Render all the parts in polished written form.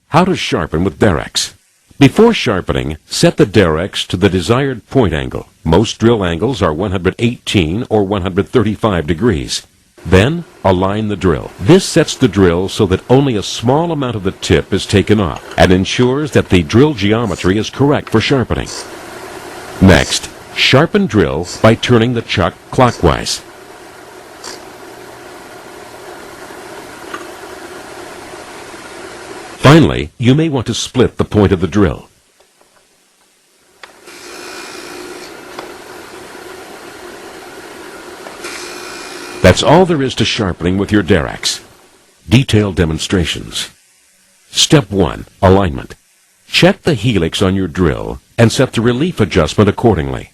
How to sharpen with Darex. Before sharpening, set the Darex to the desired point angle. Most drill angles are 118 or 135 degrees. Then, align the drill. This sets the drill so that only a small amount of the tip is taken off and ensures that the drill geometry is correct for sharpening. Next, sharpen drill by turning the chuck clockwise. Finally, you may want to split the point of the drill. That's all there is to sharpening with your Darex. Detailed demonstrations. Step 1. Alignment. Check the helix on your drill and set the relief adjustment accordingly.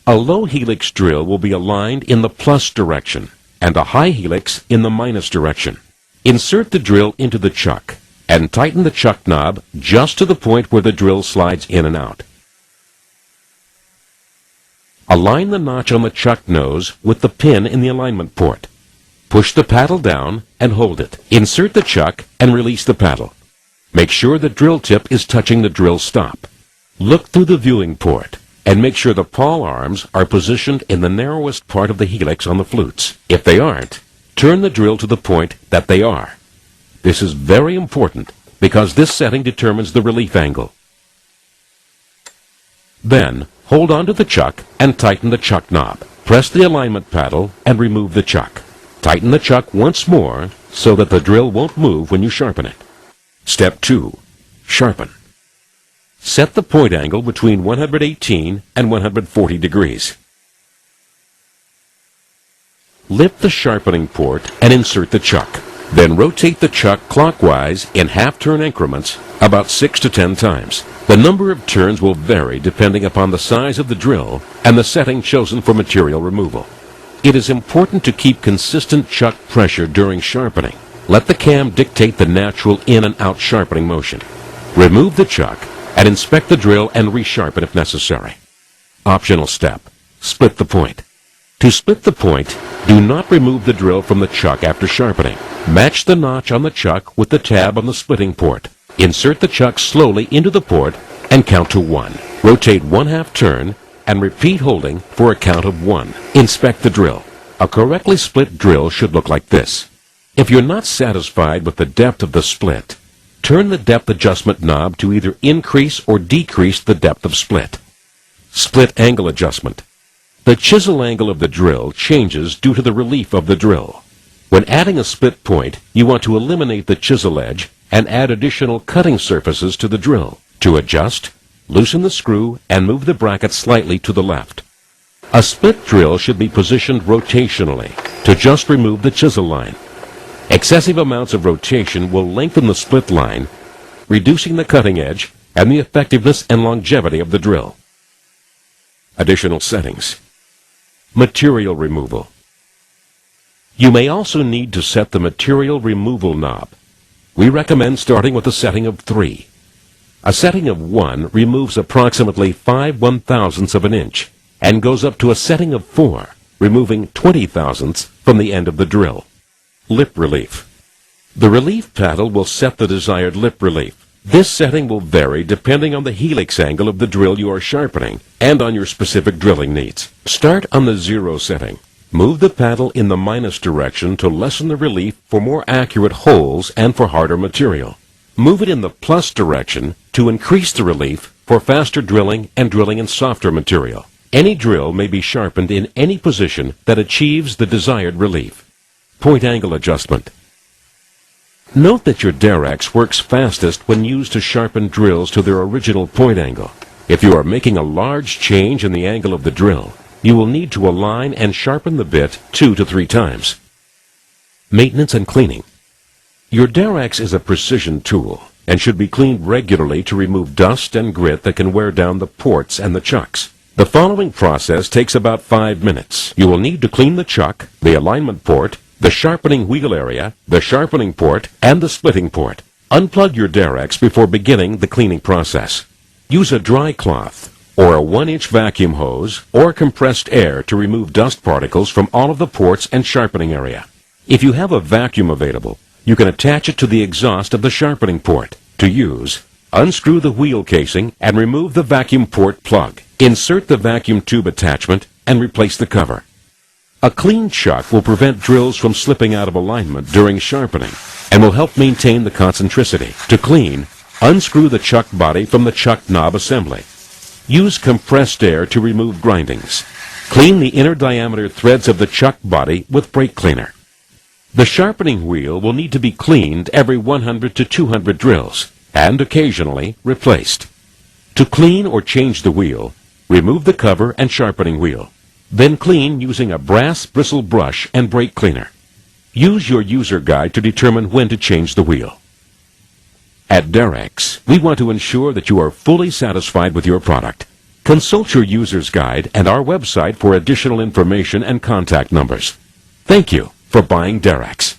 A low helix drill will be aligned in the plus direction and a high helix in the minus direction. Insert the drill into the chuck and tighten the chuck knob just to the point where the drill slides in and out. Align the notch on the chuck nose with the pin in the alignment port. Push the paddle down and hold it. Insert the chuck and release the paddle. Make sure the drill tip is touching the drill stop. Look through the viewing port and make sure the pawl arms are positioned in the narrowest part of the helix on the flutes. If they aren't, turn the drill to the point that they are. This is very important because this setting determines the relief angle. Then, hold on to the chuck and tighten the chuck knob. Press the alignment paddle and remove the chuck. Tighten the chuck once more so that the drill won't move when you sharpen it. Step 2. Sharpen. Set the point angle between 118 and 140 degrees. Lift the sharpening port and insert the chuck. Then rotate the chuck clockwise in half-turn increments about 6 to 10 times. The number of turns will vary depending upon the size of the drill and the setting chosen for material removal. It is important to keep consistent chuck pressure during sharpening. Let the cam dictate the natural in and out sharpening motion. Remove the chuck and inspect the drill and resharpen if necessary. Optional step. Split the point. To split the point, do not remove the drill from the chuck after sharpening. Match the notch on the chuck with the tab on the splitting port. Insert the chuck slowly into the port and count to 1. Rotate 1/2 turn and repeat holding for a count of 1. Inspect the drill. A correctly split drill should look like this. If you're not satisfied with the depth of the split, turn the depth adjustment knob to either increase or decrease the depth of split. Split angle adjustment. The chisel angle of the drill changes due to the relief of the drill. When adding a split point, you want to eliminate the chisel edge and add additional cutting surfaces to the drill. To adjust, loosen the screw and move the bracket slightly to the left. A split drill should be positioned rotationally to just remove the chisel line. Excessive amounts of rotation will lengthen the split line, reducing the cutting edge and the effectiveness and longevity of the drill. Additional settings. Material removal. You may also need to set the material removal knob. We recommend starting with a setting of 3. A setting of 1 removes approximately 5/1000ths of an inch and goes up to a setting of 4, removing 20/1000ths from the end of the drill. Lip relief. The relief paddle will set the desired lip relief. This setting will vary depending on the helix angle of the drill you are sharpening and on your specific drilling needs. Start on the 0 setting. Move the paddle in the minus direction to lessen the relief for more accurate holes and for harder material. Move it in the plus direction to increase the relief for faster drilling and drilling in softer material. Any drill may be sharpened in any position that achieves the desired relief. Point angle adjustment. Note that your Darex works fastest when used to sharpen drills to their original point angle. If you are making a large change in the angle of the drill, you will need to align and sharpen the bit 2 to 3 times. Maintenance and cleaning. Your Darex is a precision tool and should be cleaned regularly to remove dust and grit that can wear down the ports and the chucks. The following process takes about 5 minutes. You will need to clean the chuck, the alignment port, the sharpening wheel area, the sharpening port, and the splitting port. Unplug your Darex before beginning the cleaning process. Use a dry cloth or a 1-inch vacuum hose or compressed air to remove dust particles from all of the ports and sharpening area. If you have a vacuum available, you can attach it to the exhaust of the sharpening port. To use, unscrew the wheel casing and remove the vacuum port plug. Insert the vacuum tube attachment and replace the cover. A clean chuck will prevent drills from slipping out of alignment during sharpening and will help maintain the concentricity. To clean, unscrew the chuck body from the chuck knob assembly. Use compressed air to remove grindings. Clean the inner diameter threads of the chuck body with brake cleaner. The sharpening wheel will need to be cleaned every 100 to 200 drills and occasionally replaced. To clean or change the wheel, remove the cover and sharpening wheel. Then clean using a brass bristle brush and brake cleaner. Use your user guide to determine when to change the wheel. At Darex, we want to ensure that you are fully satisfied with your product. Consult your user's guide and our website for additional information and contact numbers. Thank you for buying Darex.